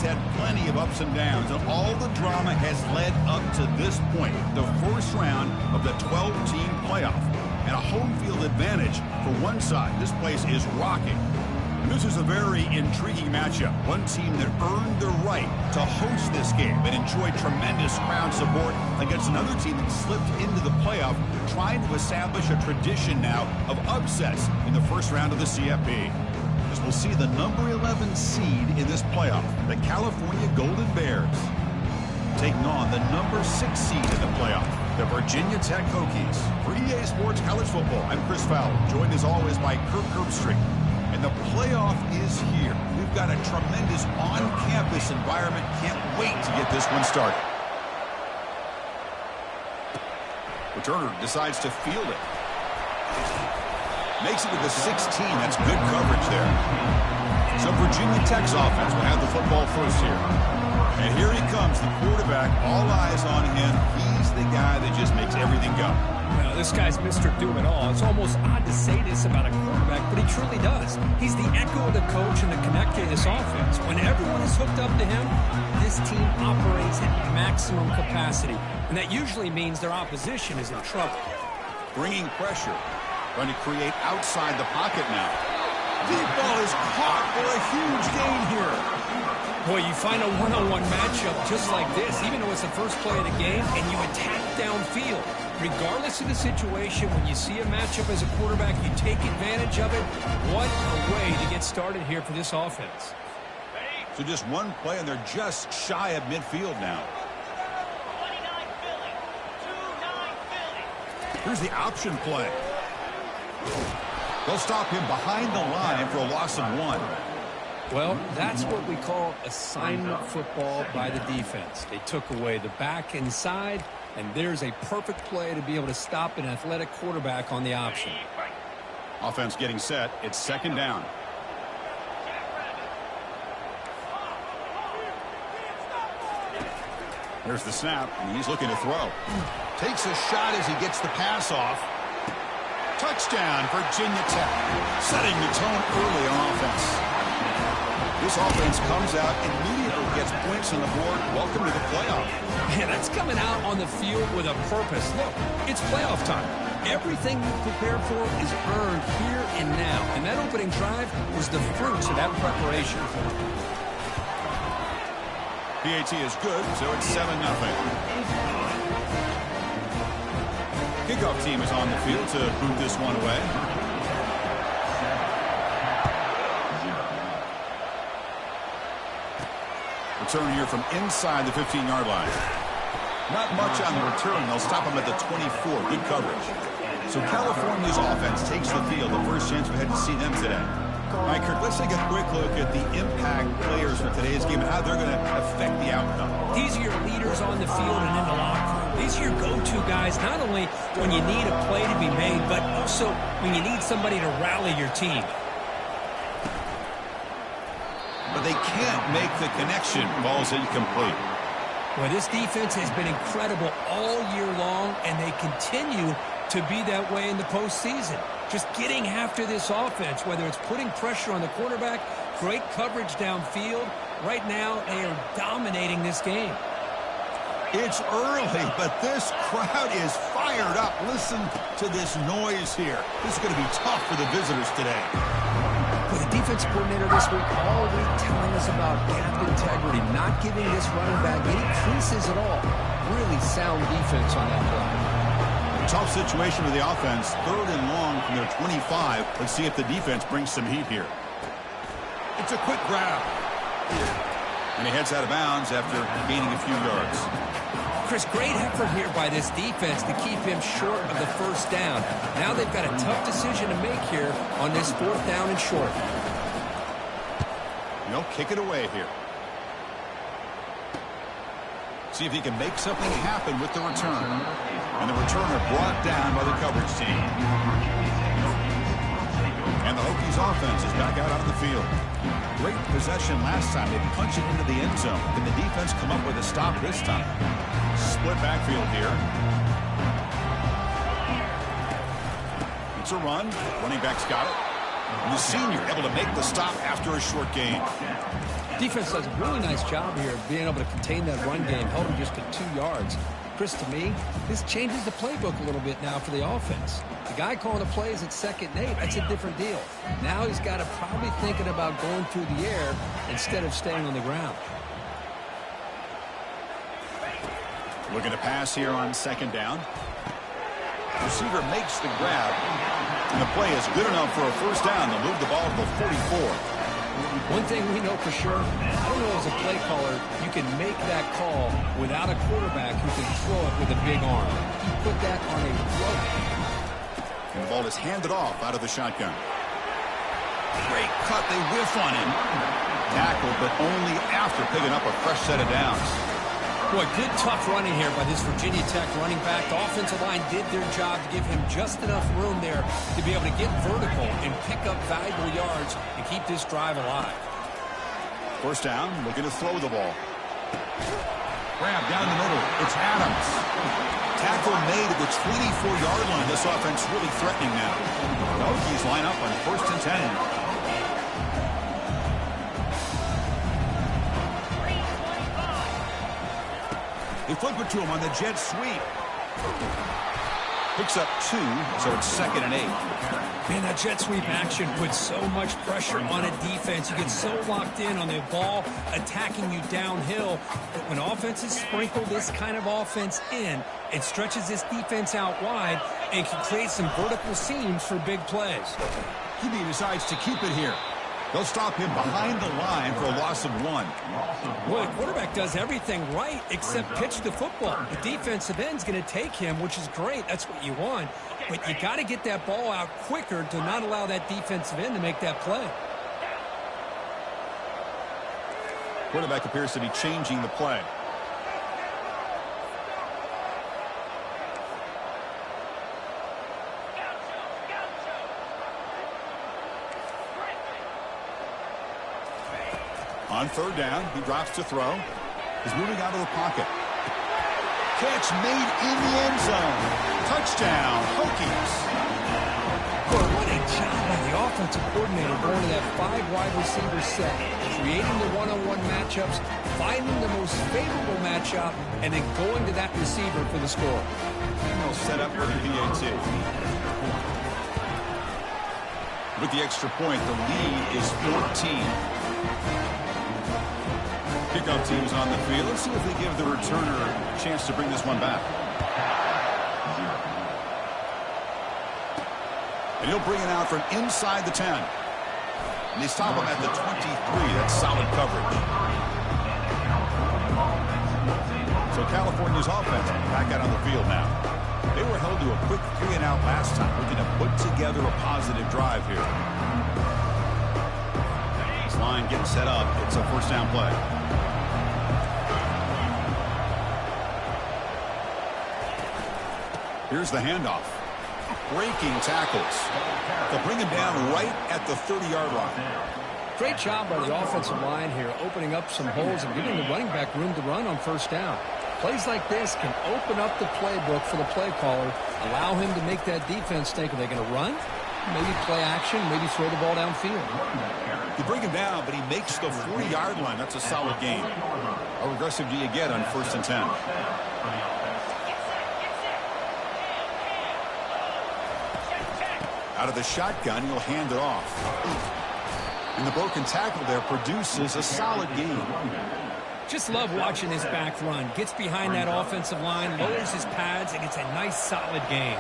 had plenty of ups and downs, and all the drama has led up to this point, the first round of the 12-team playoff. And a home field advantage for one side. This place is rocking. And this is a very intriguing matchup. One team that earned the right to host this game and enjoyed tremendous crowd support against another team that slipped into the playoff, trying to establish a tradition now of upsets in the first round of the CFP. As we'll see the number 11 seed in this playoff, the California Golden Bears, taking on the number 6 seed in the playoff, the Virginia Tech Hokies. For EA Sports College Football, I'm Chris Fowler, joined as always by Kirk Herbstreit. And the playoff is here. We've got a tremendous on-campus environment. Can't wait to get this one started. Returner decides to field it. Makes it to the 16. That's good coverage there. So Virginia Tech's offense will have the football first here. And here he comes, the quarterback, all eyes on him. He's the guy that just makes everything go. Well, this guy's Mr. Do-It-All. It's almost odd to say this about a quarterback, but he truly does. He's the echo of the coach and the connector of this offense. When everyone is hooked up to him, this team operates at maximum capacity. And that usually means their opposition is in trouble. Bringing pressure. Trying to create outside the pocket now. Deep ball is caught for a huge gain here. Boy, you find a one-on-one matchup just like this, even though it's the first play of the game, and you attack downfield. Regardless of the situation, when you see a matchup as a quarterback, you take advantage of it. What a way to get started here for this offense. So just one play, and they're just shy of midfield now. Here's the option play. They'll stop him behind the line for a loss of 1. Well, that's what we call assignment football by the defense. They took away the back inside, and there's a perfect play to be able to stop an athletic quarterback on the option. Offense getting set. It's second down. There's the snap, and he's looking to throw. Takes a shot as he gets the pass off. Touchdown, Virginia Tech. Setting the tone early on offense. This offense comes out, immediately gets points on the board. Welcome to the playoff. Yeah, that's coming out on the field with a purpose. Look, it's playoff time. Everything you prepare for is earned here and now. And that opening drive was the fruits of that preparation. PAT is good, so it's 7-0. Kickoff team is on the field to boot this one away. Return here from inside the 15-yard line. Not much on the return. They'll stop him at the 24. Good coverage. So California's offense takes the field. The first chance we had to see them today. All right, Kirk, let's take a quick look at the impact players for today's game and how they're going to affect the outcome. These are your leaders on the field and in the locker room. These are your go-to guys, not only when you need a play to be made, but also when you need somebody to rally your team. But they can't make the connection. Ball's incomplete. Well, this defense has been incredible all year long, and they continue to be that way in the postseason. Just getting after this offense, whether it's putting pressure on the quarterback, great coverage downfield. Right now, they are dominating this game. It's early, but this crowd is fired up. Listen to this noise here. This is going to be tough for the visitors today. With the defensive coordinator this week all week telling us about gap integrity, not giving this running back any creases at all. Really sound defense on that play. Tough situation with the offense. 3rd and long from their 25. Let's see if the defense brings some heat here. It's a quick grab. And he heads out of bounds after gaining a few yards. Chris, great effort here by this defense to keep him short of the first down. Now they've got a tough decision to make here on this 4th down and short. They'll kick it away here. See if he can make something happen with the return. And the returner brought down by the coverage team. And the Hokies offense is back out on the field. Great possession last time. They punch it into the end zone. Can the defense come up with a stop this time? Split backfield here. It's a run. Running back's got it. And the senior able to make the stop after a short gain. Defense does a really nice job here of being able to contain that run game, held him just to 2 yards. Chris, to me, this changes the playbook a little bit now for the offense. The guy calling the plays at 2nd and 8, that's a different deal. Now he's got to probably thinking about going through the air instead of staying on the ground. Looking to pass here on 2nd down. Receiver makes the grab, and the play is good enough for a 1st down. They'll move the ball to the 44. One thing we know for sure, I don't know as a play caller, you can make that call without a quarterback who can throw it with a big arm. He put that on a rope. And the ball is handed off out of the shotgun. Great cut. They whiff on him. Tackled, but only after picking up a fresh set of downs. Boy, good tough running here by this Virginia Tech running back. The offensive line did their job to give him just enough room there to be able to get vertical and pick up valuable yards and keep this drive alive. 1st down, looking to throw the ball. Grab down the middle. It's Adams. Tackle made at the 24-yard line. This offense really threatening now. The Hokies line up on 1st and 10. They flip it to him on the jet sweep. Picks up 2, so it's 2nd and 8. Man, that jet sweep action puts so much pressure on a defense. You get so locked in on the ball attacking you downhill. But when offenses sprinkle this kind of offense in, it stretches this defense out wide and can create some vertical seams for big plays. He decides to keep it here. They'll stop him behind the line for a loss of 1. Well, the quarterback does everything right except pitch the football. The defensive end's going to take him, which is great. That's what you want. But you got to get that ball out quicker to not allow that defensive end to make that play. Quarterback appears to be changing the play. On 3rd down, he drops to throw. He's moving out of the pocket. Catch made in the end zone. Touchdown, Hokies. Boy, what a job by the offensive coordinator going to that 5-wide receiver set, creating the one-on-one matchups, finding the most favorable matchup, and then going to that receiver for the score. And they'll set up for the PAT. With the extra point, the lead is 14. Kickoff teams on the field. Let's see if they give the returner a chance to bring this one back. And he'll bring it out from inside the 10. And they stop him at the 23. That's solid coverage. So California's offense back out on the field now. They were held to a quick 3-and-out last time, looking to put together a positive drive here. This line getting set up. It's a 1st down play. Here's the handoff. Breaking tackles. They'll bring him down right at the 30-yard line. Great job by the offensive line here, opening up some holes and giving the running back room to run on 1st down. Plays like this can open up the playbook for the play caller, allow him to make that defense think, are they going to run? Maybe play action, maybe throw the ball downfield. You bring him down, but he makes the 40-yard line. That's a solid gain. How aggressive do you get on 1st and 10? Out of the shotgun, he'll hand it off. And the broken tackle there produces a solid gain. Just love watching this back run. Gets behind that offensive line, lowers his pads, and gets a nice solid gain.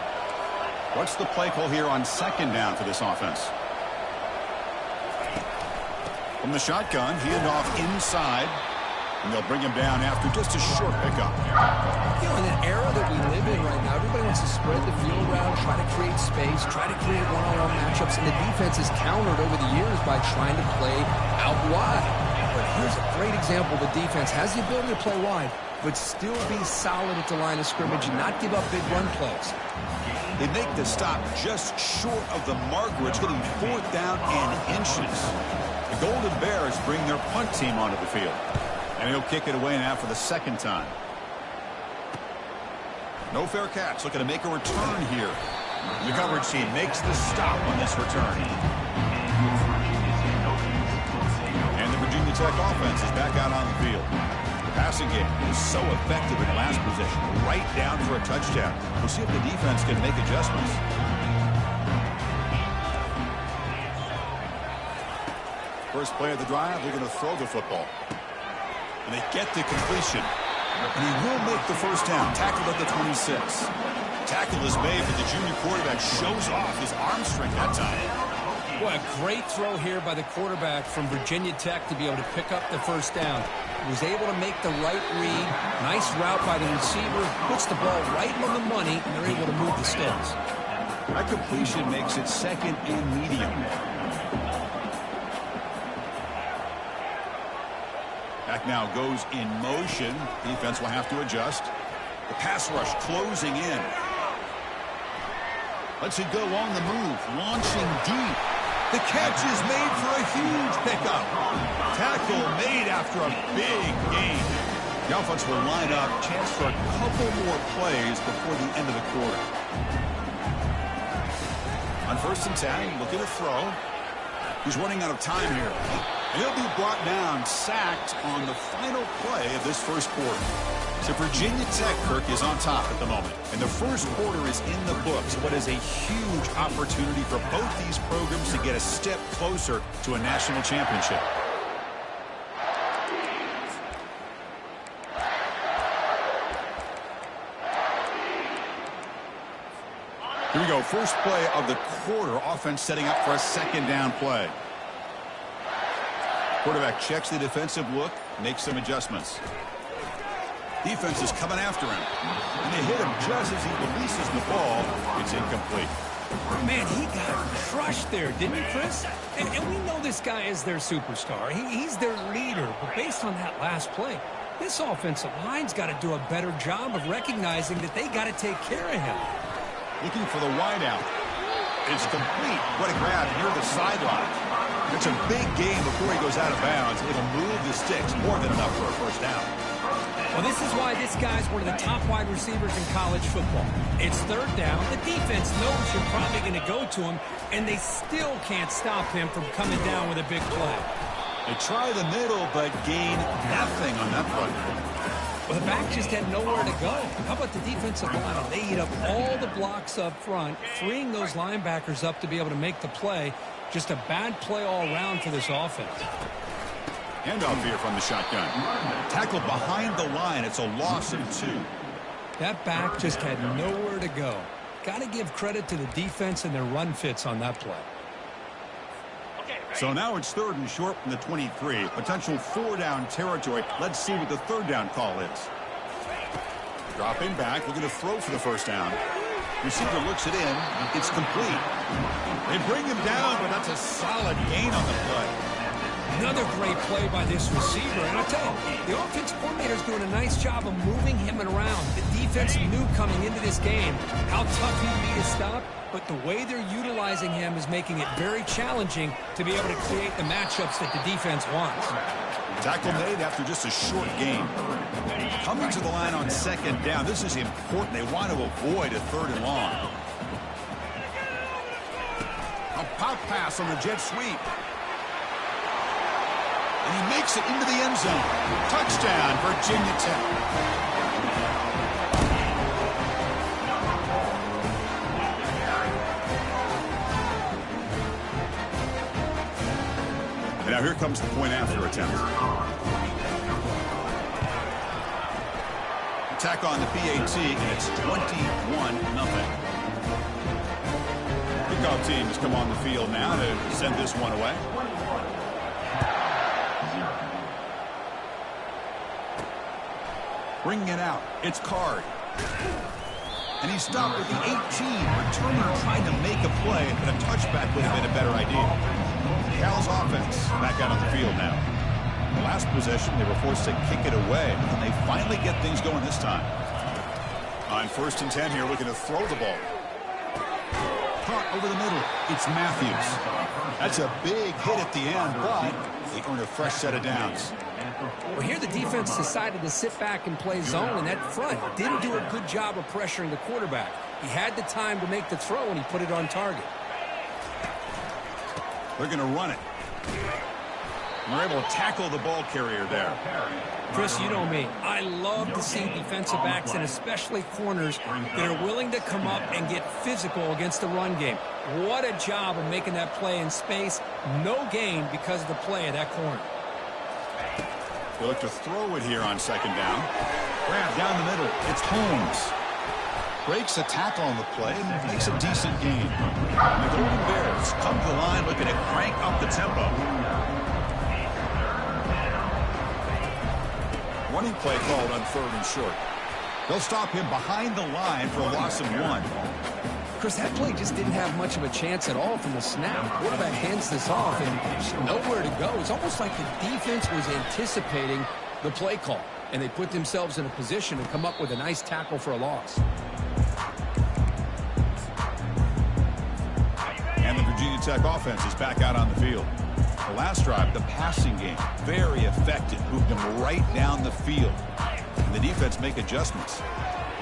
What's the play call here on 2nd down for this offense? From the shotgun, handoff inside. And they'll bring him down after just a short pickup. You know, in an era that we live in right now, everybody wants to spread the field around, try to create space, try to create one-on-one matchups, and the defense is countered over the years by trying to play out wide. But here's a great example. The defense has the ability to play wide, but still be solid at the line of scrimmage and not give up big run plays. They make the stop just short of the marker. It's getting 4th down and inches. The Golden Bears bring their punt team onto the field. And he'll kick it away now for the 2nd time. No fair catch. Looking to make a return here. The coverage team makes the stop on this return. And the Virginia Tech offense is back out on the field. The passing game is so effective in last position, right down for a touchdown. We'll see if the defense can make adjustments. First play of the drive, they're going to throw the football. And they get the completion. And he will make the first down. Tackled at the 26. Tackle is made, but the junior quarterback shows off his arm strength that time. Boy, a great throw here by the quarterback from Virginia Tech to be able to pick up the first down. He was able to make the right read. Nice route by the receiver. Puts the ball right on the money, and they're able to move the sticks. That completion makes it second and medium. Back now goes in motion. Defense will have to adjust. The pass rush closing in. Lets it go on the move. Launching deep. The catch is made for a huge pickup. Tackle made after a big gain. The offense will line up. Chance for a couple more plays before the end of the quarter. On 1st and 10, looking to throw. He's running out of time here. He'll be brought down, sacked on the final play of this first quarter. So Virginia Tech, Kirk, is on top at the moment. And the first quarter is in the books. What is a huge opportunity for both these programs to get a step closer to a national championship. Here we go. First play of the quarter. Offense setting up for a second down play. Quarterback checks the defensive look, makes some adjustments. Defense is coming after him. And they hit him just as he releases the ball. It's incomplete. Man, he got crushed there, didn't he, Chris? And we know this guy is their superstar. He's their leader. But based on that last play, this offensive line's got to do a better job of recognizing that they got to take care of him. Looking for the wideout. It's complete. What a grab near the sideline. It's a big game before he goes out of bounds. It'll move the sticks more than enough for a first down. Well, this is why this guy's one of the top wide receivers in college football. It's 3rd down. The defense knows you're probably going to go to him, and they still can't stop him from coming down with a big play. They try the middle, but gain nothing on that front. Well, the back just had nowhere to go. How about the defensive line? They eat up all the blocks up front, freeing those linebackers up to be able to make the play. Just a bad play all around for this offense. Handoff here from the shotgun. Tackle behind the line. It's a loss of 2. That back just had nowhere to go. Got to give credit to the defense and their run fits on that play. So now it's 3rd and short from the 23. Potential 4-down territory. Let's see what the 3rd down call is. Dropping back. Looking to throw for the first down. Receiver looks it in. It's complete. They bring him down, but that's a solid gain on the play. Another great play by this receiver. And I tell you, the offensive coordinator's doing a nice job of moving him around. The defense knew coming into this game how tough he'd be to stop, but the way they're utilizing him is making it very challenging to be able to create the matchups that the defense wants. Tackle made after just a short game. Coming to the line on 2nd down. This is important. They want to avoid a 3rd and long. A pop pass on the jet sweep. And he makes it into the end zone. Touchdown, Virginia Tech. And now here comes the point after attempt. Attack on the PAT, and it's 21-0. Kickoff team has come on the field now to send this one away. Bringing it out. It's Card. And he stopped at the 18. Returning, trying to make a play, but a touchback would have been a better idea. Cal's offense back out on the field now. The last possession, they were forced to kick it away, and they finally get things going this time. On 1st and 10 here, looking to throw the ball. Caught over the middle. It's Matthews. That's a big hit at the end, but they earn a fresh set of downs. Well, here the defense decided to sit back and play zone, and that front didn't do a good job of pressuring the quarterback. He had the time to make the throw, and he put it on target. They're going to run it. And they're able to tackle the ball carrier there. Chris, you know me. I love to see defensive backs and especially corners that are willing to come up and get physical against the run game. What a job of making that play in space. No gain because of the play of that corner. They look to throw it here on second down. Grab down the middle. It's Holmes. Breaks a tackle on the play and makes a decent gain. And the Golden Bears come to the line looking to crank up the tempo. Running play called on 3rd and short. They'll stop him behind the line for a loss of 1. Chris, that play just didn't have much of a chance at all from the snap. The quarterback hands this off and there's nowhere to go. It's almost like the defense was anticipating the play call, and they put themselves in a position to come up with a nice tackle for a loss. And the Virginia Tech offense is back out on the field. The last drive, the passing game, very effective. Moved them right down the field. And the defense make adjustments.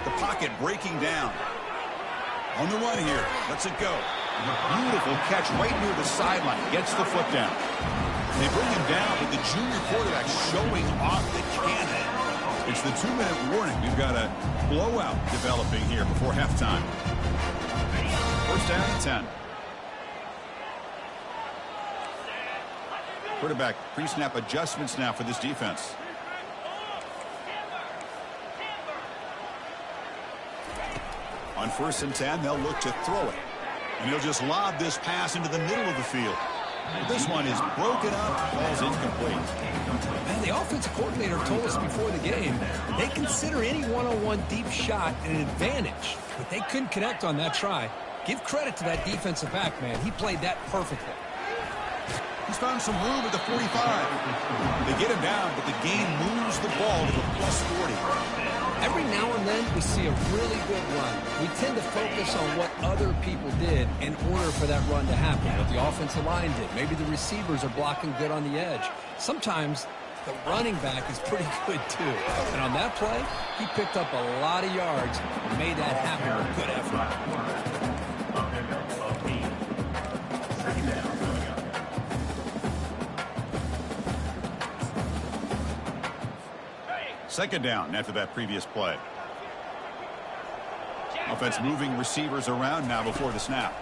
The pocket breaking down. On the run here. Lets it go. Beautiful catch right near the sideline. Gets the foot down. They bring him down, but the junior quarterback showing off the cannon. It's the 2-minute warning. We've got a blowout developing here before halftime. First down and 10. Quarterback pre-snap adjustments now for this defense. On 1st and 10, they'll look to throw it. And he'll just lob this pass into the middle of the field. This one is broken up, falls incomplete. Man, the offensive coordinator told us before the game they consider any one-on-one deep shot an advantage, but they couldn't connect on that try. Give credit to that defensive back, man. He played that perfectly. He's found some room at the 45. They get him down, but the game moves the ball to the plus 40. Every now and then we see a really good run. We tend to focus on what other people did in order for that run to happen. What the offensive line did. Maybe the receivers are blocking good on the edge. Sometimes the running back is pretty good too. And on that play, he picked up a lot of yards and made that happen with good effort. Second down after that previous play. Offense moving receivers around now before the snap.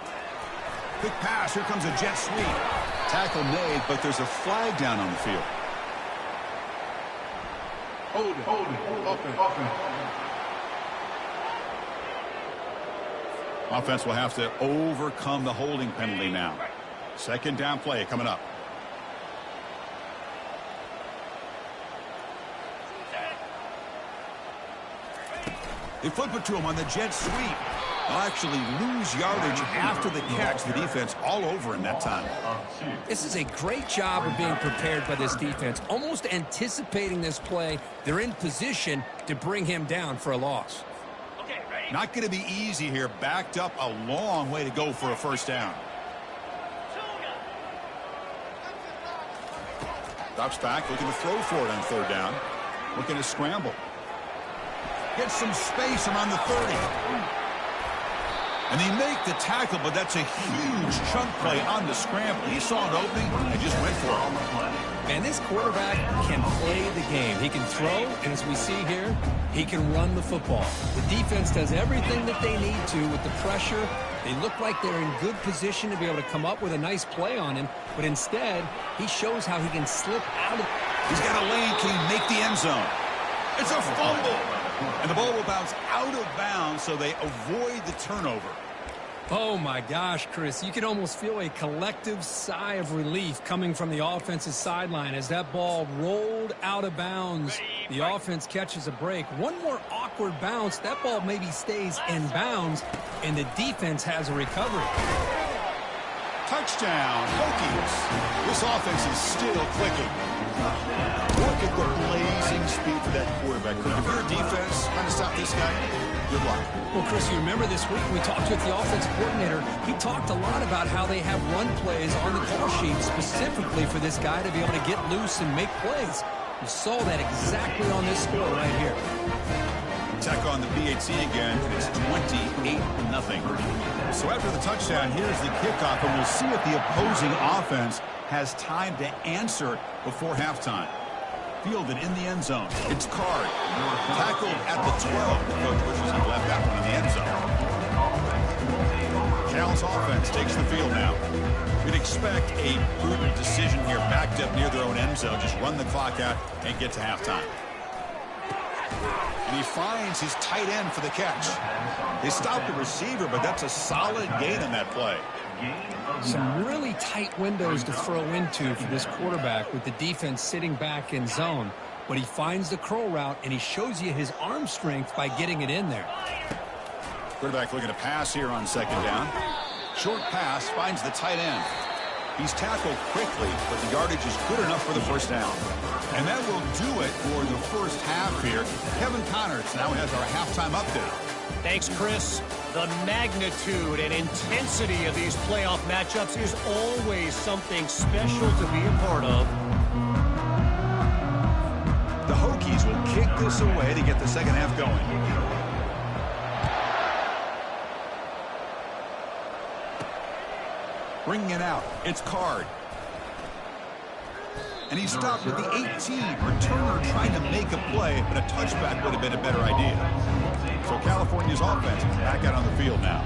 Quick pass. Here comes a jet sweep. Tackle made, but there's a flag down on the field. Hold it. Offense will have to overcome the holding penalty now. Second down play coming up. They flip it to him on the jet sweep. They'll actually lose yardage after the catch. The defense all over him that time. This is a great job of being prepared by this defense. Almost anticipating this play. They're in position to bring him down for a loss. Not going to be easy here. Backed up a long way to go for a first down. Drops back, looking to throw for it on 3rd down. Looking to scramble. Gets some space around the 30. And they make the tackle, but that's a huge chunk play on the scramble. He saw an opening and just went for it. And this quarterback can play the game. He can throw, and as we see here, he can run the football. The defense does everything that they need to with the pressure. They look like they're in good position to be able to come up with a nice play on him, but instead, he shows how he can slip out of. He's got a lane. Can he make the end zone? It's a fumble. And the ball will bounce out of bounds, so they avoid the turnover. Oh, my gosh, Chris. You can almost feel a collective sigh of relief coming from the offensive sideline as that ball rolled out of bounds. The offense catches a break. One more awkward bounce. That ball maybe stays in bounds, and the defense has a recovery. Touchdown, Hokies. This offense is still clicking. Look at the blazing speed for that quarterback. If you're a defense trying to stop this guy, good luck. Well, Chris, you remember this week we talked with the offensive coordinator. He talked a lot about how they have run plays on the call sheet specifically for this guy to be able to get loose and make plays. We saw that exactly on this score right here. Tech on the PAT again, and it's 28-0. So after the touchdown, here's the kickoff, and we'll see if the opposing offense has time to answer before halftime. Fielded in the end zone. It's Card. Tackled at the 12. The coach wishes he left that one in the end zone. Cal's offense takes the field now. We'd expect a prudent decision here, backed up near their own end zone. Just run the clock out and get to halftime. And he finds his tight end for the catch. They stopped the receiver, but that's a solid gain on that play. Some really tight windows to throw into for this quarterback with the defense sitting back in zone. But he finds the curl route, and he shows you his arm strength by getting it in there. Quarterback looking to pass here on second down. Short pass finds the tight end. He's tackled quickly, but the yardage is good enough for the first down. And that will do it for the first half here. Kevin Connors now has our halftime update. Thanks, Chris. The magnitude and intensity of these playoff matchups is always something special to be a part of. The Hokies will kick this away to get the second half going. Bringing it out, it's Card. And he stopped with the 18. Returner trying to make a play, but a touchback would have been a better idea. So California's offense back out on the field now.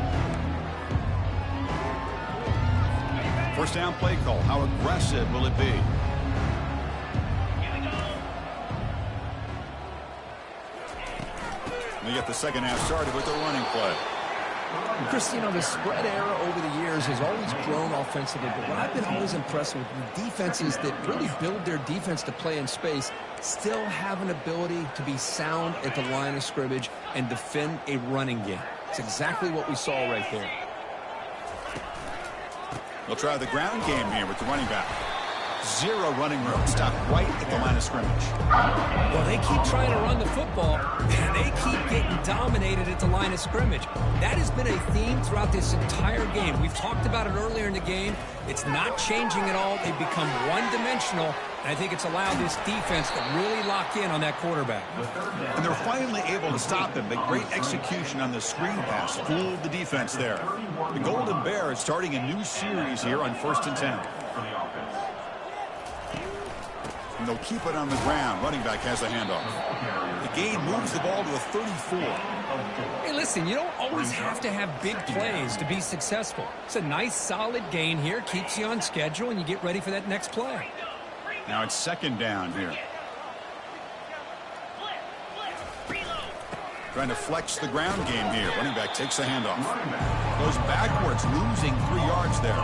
First down play call. How aggressive will it be? We get the second half started with the running play. Chris, you know, the spread era over the years has always grown offensively, but what I've been always impressed with the defenses that really build their defense to play in space still have an ability to be sound at the line of scrimmage and defend a running game. It's exactly what we saw right there. They'll try the ground game here with the running back. Zero running room. Stop right at the line of scrimmage. Well, they keep trying to run the football, and they keep getting dominated at the line of scrimmage. That has been a theme throughout this entire game. We've talked about it earlier in the game. It's not changing at all. They've become one-dimensional, and I think it's allowed this defense to really lock in on that quarterback. And they're finally able to stop him, but great execution on the screen pass. Fooled the defense there. The Golden Bears starting a new series here on 1st and 10. And they'll keep it on the ground. Running back has the handoff. The gain moves the ball to a 34. Hey, listen, you don't always have to have big plays to be successful. It's a nice, solid gain here. Keeps you on schedule, and you get ready for that next play. Now it's second down here. Trying to flex the ground game here. Running back takes the handoff. Goes backwards, losing 3 yards there.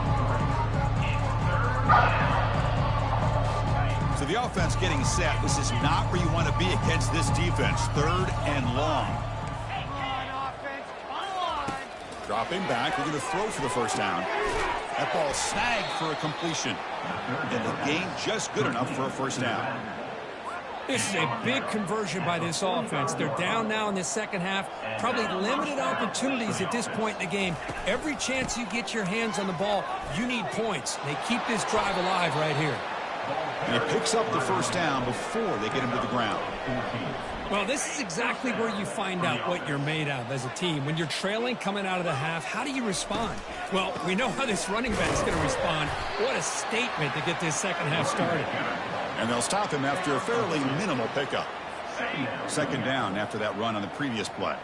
So the offense getting set. This is not where you want to be against this defense. 3rd and long. Dropping back. We're going to throw for the first down. That ball snagged for a completion. And the gain just good enough for a first down. This is a big conversion by this offense. They're down now in the second half. Probably limited opportunities at this point in the game. Every chance you get your hands on the ball, you need points. They keep this drive alive right here. And he picks up the first down before they get him to the ground. Well, this is exactly where you find out what you're made of as a team. When you're trailing coming out of the half, how do you respond? Well, we know how this running back's going to respond. What a statement to get this second half started. And they'll stop him after a fairly minimal pickup. Second down after that run on the previous play.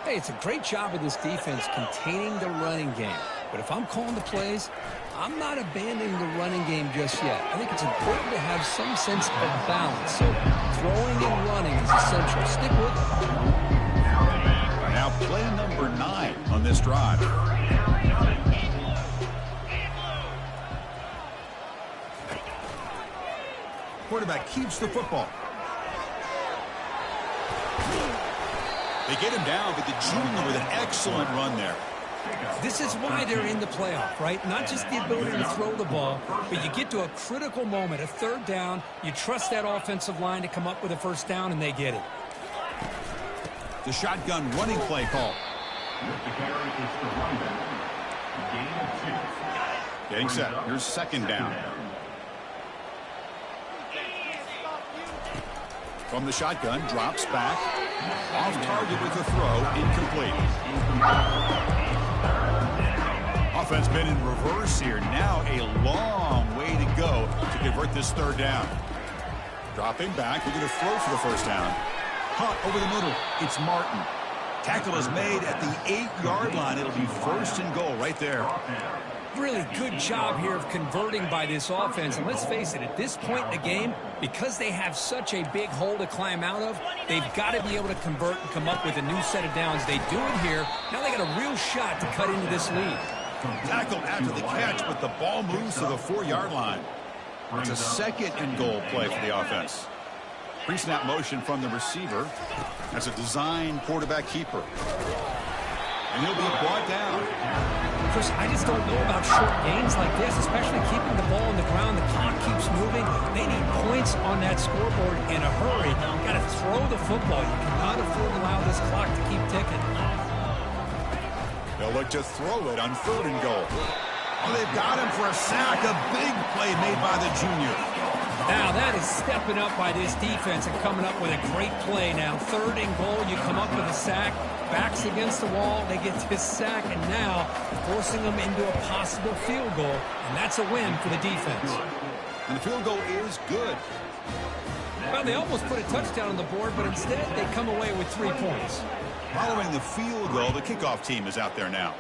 Hey, it's a great job of this defense containing the running game. But if I'm calling the plays, I'm not abandoning the running game just yet. I think it's important to have some sense of balance. So throwing and running is essential. Stick with it. Now play number 9 on this drive. Quarterback keeps the football. They get him down, but the junior with an excellent run there. This is why they're in the playoff, right? Not just the ability to throw the ball, but you get to a critical moment, a 3rd down. You trust that offensive line to come up with a first down, and they get it. The shotgun running play call. Getting set. Here's second down. From the shotgun, drops back. Off target with the throw, incomplete. Offense been in reverse here. Now a long way to go to convert this third down. Dropping back, we're going to throw for the first down. Caught over the middle. It's Martin. Tackle is made at the 8-yard line. It'll be first and goal right there. Really good job here of converting by this offense. And let's face it, at this point in the game, because they have such a big hole to climb out of, they've got to be able to convert and come up with a new set of downs. They do it here. Now they got a real shot to cut into this lead. Tackled after the catch, but the ball moves to the 4-yard line. It's a second and goal play for the offense. Pre-snap motion from the receiver. That's a design quarterback keeper. And he'll be brought down. Chris, I just don't know about short gains like this, especially keeping the ball on the ground. The clock keeps moving. They need points on that scoreboard in a hurry. You got to throw the football. You cannot afford to allow this clock to keep ticking. They'll look to throw it on 3rd and goal. Oh, they've got him for a sack. A big play made by the junior. Now that is stepping up by this defense and coming up with a great play. Now 3rd and goal, you come up with a sack. Backs against the wall, they get this sack, and now forcing them into a possible field goal, and that's a win for the defense. And the field goal is good. Well, they almost put a touchdown on the board, but instead they come away with 3 points. Following the field goal, the kickoff team is out there now.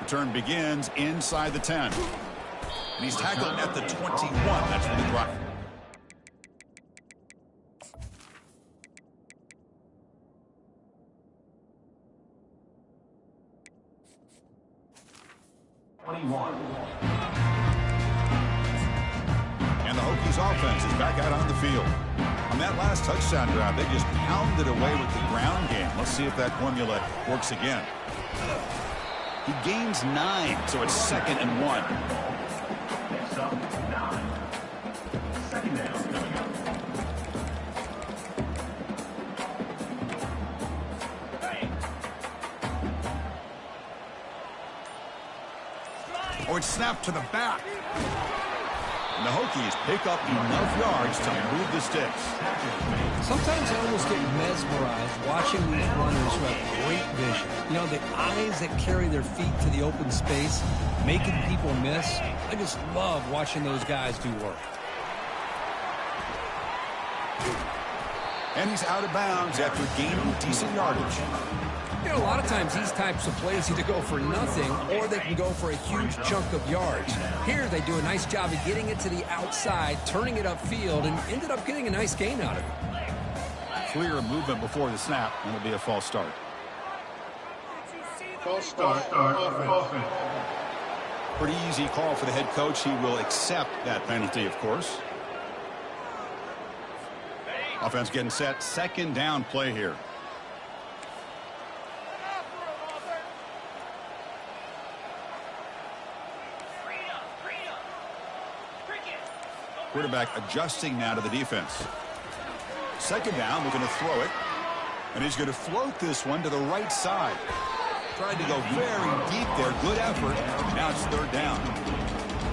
Return begins inside the 10. And he's tackled at the 21. That's for the drive. And the Hokies offense is back out on the field. On that last touchdown drive, they just pounded away with the ground game. Let's see if that formula works again. He gains 9, so it's 2nd and 1. Oh, it's snapped to the back. And the Hokies pick up enough yards to move the sticks. Sometimes I almost get mesmerized watching these runners who have great vision. You know, the eyes that carry their feet to the open space, making people miss. I just love watching those guys do work. And he's out of bounds after gaining decent yardage. You know, a lot of times these types of plays either go for nothing or they can go for a huge chunk of yards. Here they do a nice job of getting it to the outside, turning it upfield, and ended up getting a nice gain out of it. Clear movement before the snap, and it'll be a false start. False start. Offense. Pretty easy call for the head coach. He will accept that penalty, of course. Offense getting set. 2nd down play here. Quarterback adjusting now to the defense. 2nd down, we're going to throw it. And he's going to float this one to the right side. Tried to go very deep there. Good effort. Now it's 3rd down.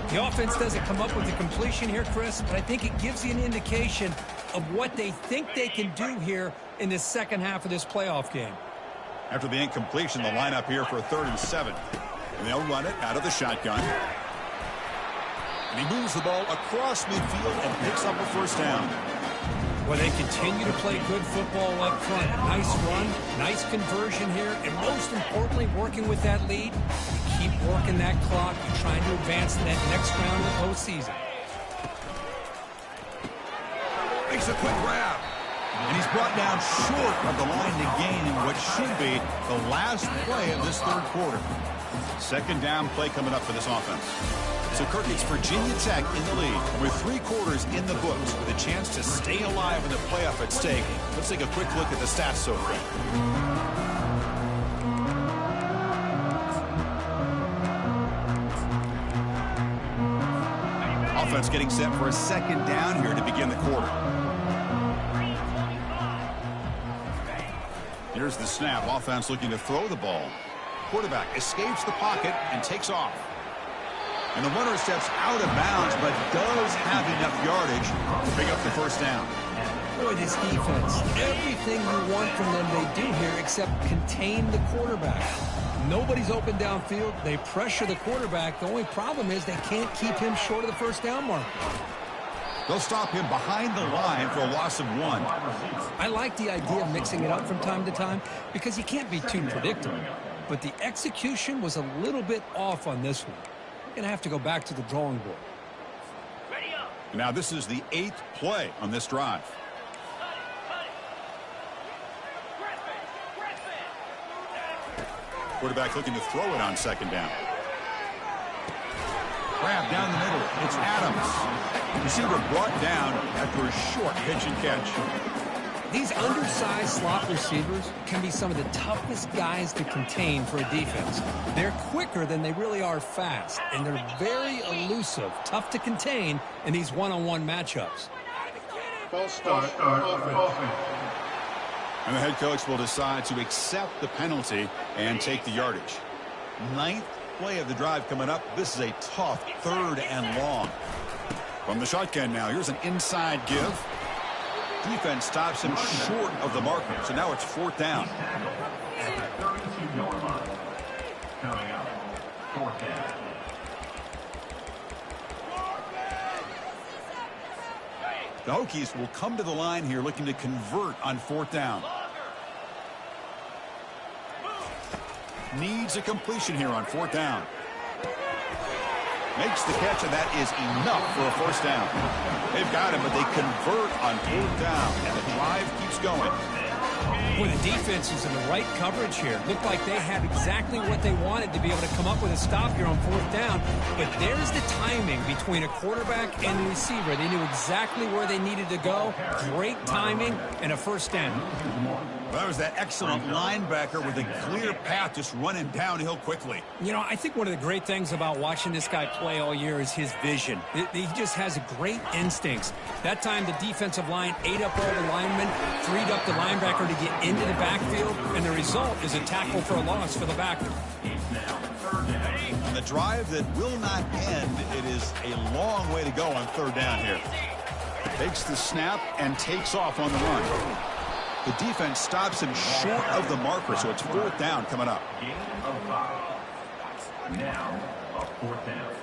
The offense doesn't come up with the completion here, Chris, but I think it gives you an indication of what they think they can do here in this second half of this playoff game. After the incompletion, the lineup here for a 3rd and 7. And they'll run it out of the shotgun. And he moves the ball across midfield and picks up a 1st down. Well, they continue to play good football up front. Nice run, nice conversion here, and most importantly, working with that lead. You keep working that clock. You're trying to advance to that next round of the postseason. Makes a quick grab. And he's brought down short of the line to gain in what should be the last play of this 3rd quarter. 2nd down play coming up for this offense. So, Kirk, it's Virginia Tech in the lead with 3 quarters in the books with a chance to stay alive in the playoff at stake. Let's take a quick look at the stats so far. Offense getting set for a 2nd down here to begin the quarter. Here's the snap. Offense looking to throw the ball. Quarterback escapes the pocket and takes off. And the runner steps out of bounds, but does have enough yardage to pick up the 1st down. Boy, this defense, everything you want from them they do here except contain the quarterback. Nobody's open downfield. They pressure the quarterback. The only problem is they can't keep him short of the first down mark. They'll stop him behind the line for a loss of 1. I like the idea of mixing it up from time to time because you can't be too predictable. But the execution was a little bit off on this one. You're going to have to go back to the drawing board. Now this is the 8th play on this drive. Quarterback looking to throw it on second down. Grab down the middle. It's Adams. Receiver brought down after a short pitch and catch. These undersized slot receivers can be some of the toughest guys to contain for a defense. They're quicker than they really are fast, and they're very elusive, tough to contain in these one-on-one matchups. False start, offense. And the head coach will decide to accept the penalty and take the yardage. 9th play of the drive coming up. This is a tough 3rd and long. From the shotgun now, here's an inside give. Defense stops him short of the marker, so now it's 4th down. At the 32-yard line. Coming up, 4th down. The Hokies will come to the line here looking to convert on 4th down. Needs a completion here on 4th down. Makes the catch, and that is enough for a first down. They've got him, but they convert on 4th down, and the drive keeps going. Boy, the defense is in the right coverage here. Looked like they had exactly what they wanted to be able to come up with a stop here on 4th down. But there's the timing between a quarterback and the receiver. They knew exactly where they needed to go. Great timing and a first down. Well, that was that excellent linebacker with a clear path just running downhill quickly. You know, I think one of the great things about watching this guy play all year is his vision. He just has great instincts. That time the defensive line ate up all the linemen, freed up the linebacker to get into the backfield, and the result is a tackle for a loss for the backer. On the drive that will not end, it is a long way to go on 3rd down here. Takes the snap and takes off on the run. The defense stops him short of the marker, so it's 4th down coming up. Now, a 4th down.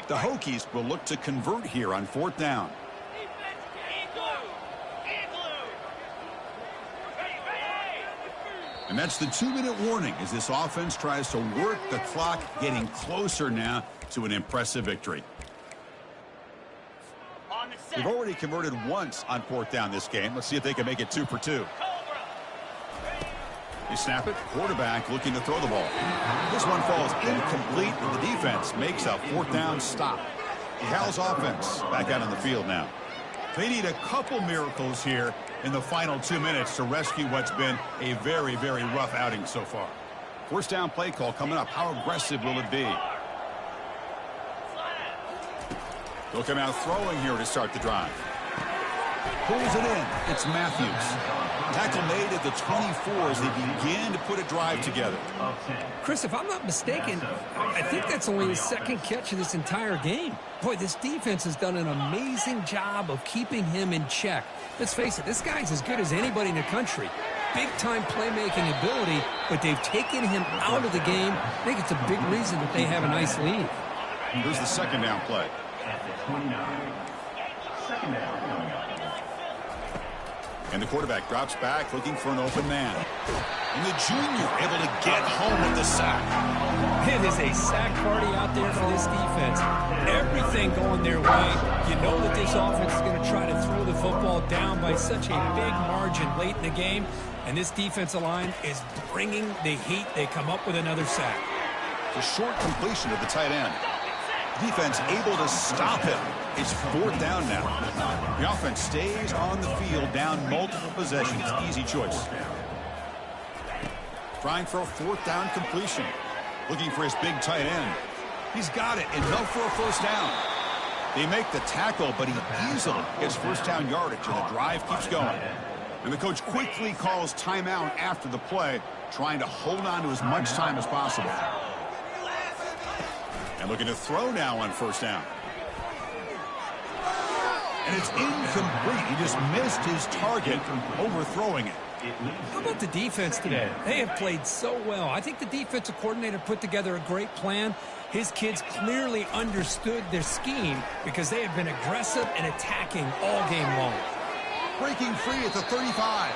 The Hokies will look to convert here on 4th down. And that's the 2-minute warning as this offense tries to work the clock, getting closer now to an impressive victory. They've already converted once on 4th down this game. Let's see if they can make it 2 for 2. They snap it. Quarterback looking to throw the ball. This one falls incomplete, and the defense makes a 4th down stop. The Cal's offense back out on the field now. They need a couple miracles here in the final 2 minutes to rescue what's been a very, very rough outing so far. First down play call coming up. How aggressive will it be? They'll come out throwing here to start the drive. Pulls it in. It's Matthews. Tackle made at the 24 as they begin to put a drive together. Chris, if I'm not mistaken, I think that's only his 2nd catch of this entire game. Boy, this defense has done an amazing job of keeping him in check. Let's face it, this guy's as good as anybody in the country. Big-time playmaking ability, but they've taken him out of the game. I think it's a big reason that they have a nice lead. Here's the 2nd down play. At the 29. 2nd down coming up. And the quarterback drops back looking for an open man. And the junior able to get home with the sack. It is a sack party out there for this defense. Everything going their way. You know that this offense is going to try to throw the football down by such a big margin late in the game. And this defensive line is bringing the heat. They come up with another sack. The short completion of the tight end. Defense able to stop him. It's 4th down now. The offense stays on the field down multiple possessions. Easy choice. Trying for a 4th down completion. Looking for his big tight end. He's got it. Enough for a first down. They make the tackle, but he easily gets first down yardage, and the drive keeps going. And the coach quickly calls timeout after the play, trying to hold on to as much time as possible. And looking to throw now on first down. And it's incomplete. He just missed his target, overthrowing it. How about the defense today? They have played so well. I think the defensive coordinator put together a great plan. His kids clearly understood their scheme because they have been aggressive and attacking all game long. Breaking free at the 35.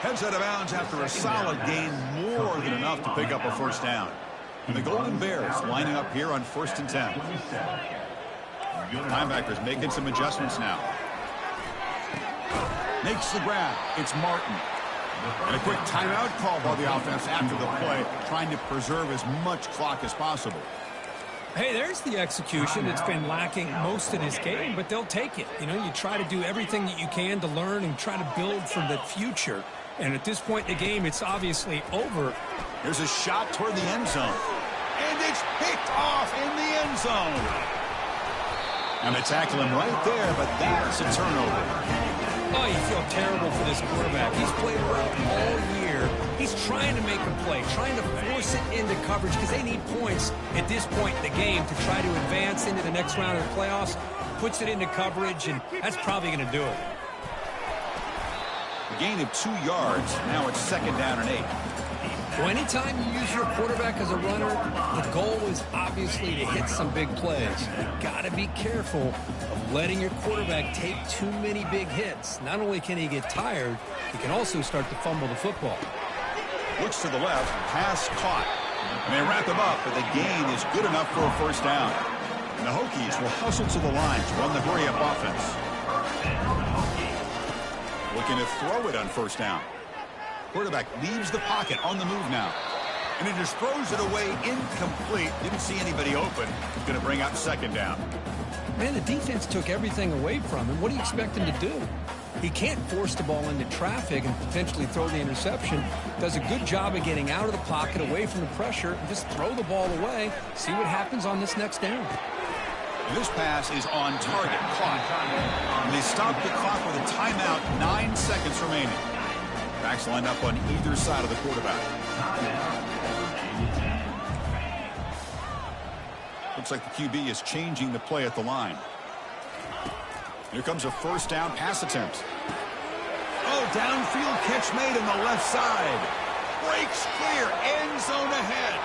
Heads out of bounds after a solid gain, more than enough to pick up a first down. And the Golden Bears lining up here on 1st and 10. Linebackers making some adjustments now. Makes the grab. It's Martin. And a quick timeout call by the offense after the play, trying to preserve as much clock as possible. Hey, there's the execution. It's been lacking most of this game, but they'll take it. You know, you try to do everything that you can to learn and try to build for the future. And at this point in the game, it's obviously over. Here's a shot toward the end zone. And it's picked off in the end zone. And they tackle him right there, but that's a turnover. Oh, you feel terrible for this quarterback. He's played well all year. He's trying to make a play, trying to force it into coverage because they need points at this point in the game to try to advance into the next round of the playoffs. Puts it into coverage, and that's probably going to do it. A gain of 2 yards. Now it's 2nd down and 8. Well, anytime you use your quarterback as a runner, the goal is obviously to hit some big plays. You've got to be careful of letting your quarterback take too many big hits. Not only can he get tired, he can also start to fumble the football. Looks to the left, pass caught. And they wrap him up, but the gain is good enough for a first down. And the Hokies will hustle to the line to run the hurry-up offense. Looking to throw it on first down. Quarterback leaves the pocket on the move now. And he just throws it away incomplete. Didn't see anybody open. He's going to bring up 2nd down. Man, the defense took everything away from him. What do you expect him to do? He can't force the ball into traffic and potentially throw the interception. Does a good job of getting out of the pocket, away from the pressure, and just throw the ball away. See what happens on this next down. And this pass is on target, caught. And they stop the clock with a timeout, 9 seconds remaining. Backs lined up on either side of the quarterback. Looks like the QB is changing the play at the line. Here comes a first down pass attempt. Oh, downfield catch made on the left side. Breaks clear, end zone ahead.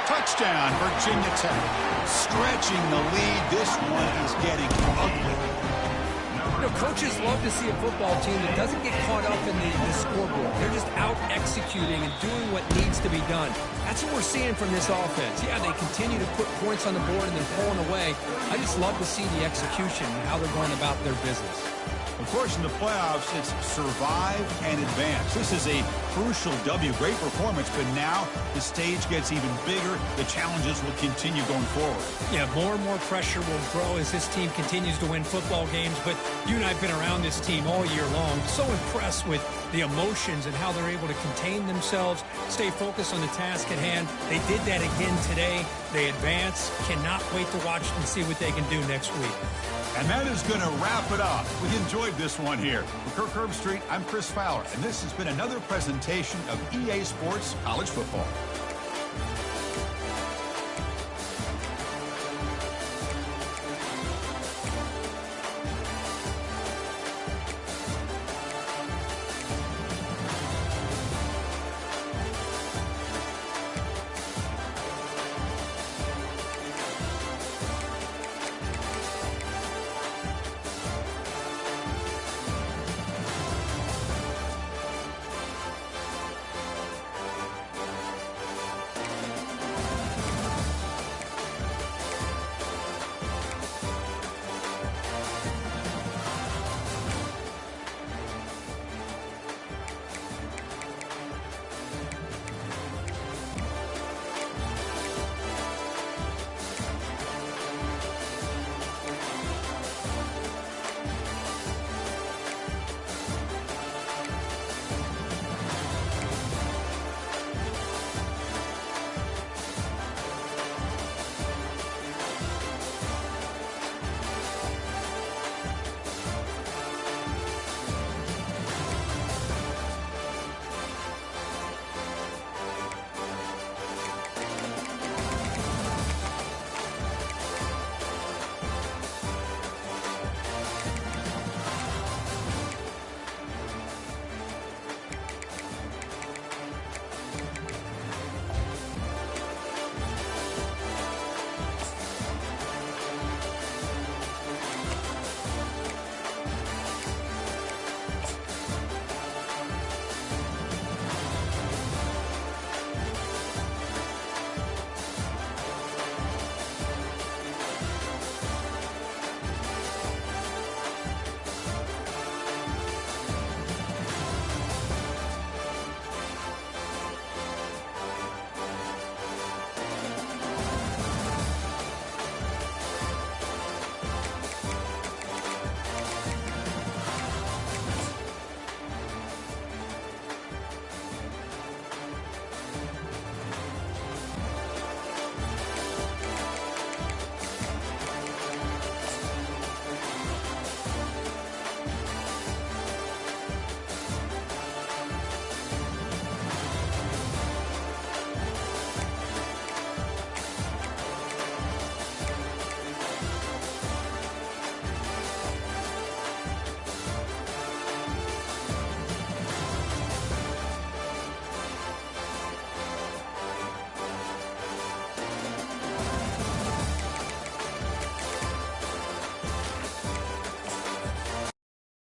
Touchdown, Virginia Tech. Stretching the lead. This one is getting ugly. You know, coaches love to see a football team that doesn't get caught up in the scoreboard. They're just out executing and doing what needs to be done. That's what we're seeing from this offense. Yeah, they continue to put points on the board and then pulling away. I just love to see the execution and how they're going about their business. Of course, in the playoffs, it's survive and advance. This is a crucial W. Great performance, but now the stage gets even bigger. The challenges will continue going forward. Yeah, more and more pressure will grow as this team continues to win football games. But you and I have been around this team all year long. So impressed with the emotions and how they're able to contain themselves, stay focused on the task at hand. They did that again today. They advance. Cannot wait to watch and see what they can do next week. And that is going to wrap it up. We enjoyed this one here. For Kirk Herbstreit, I'm Chris Fowler, and this has been another presentation of EA Sports College Football.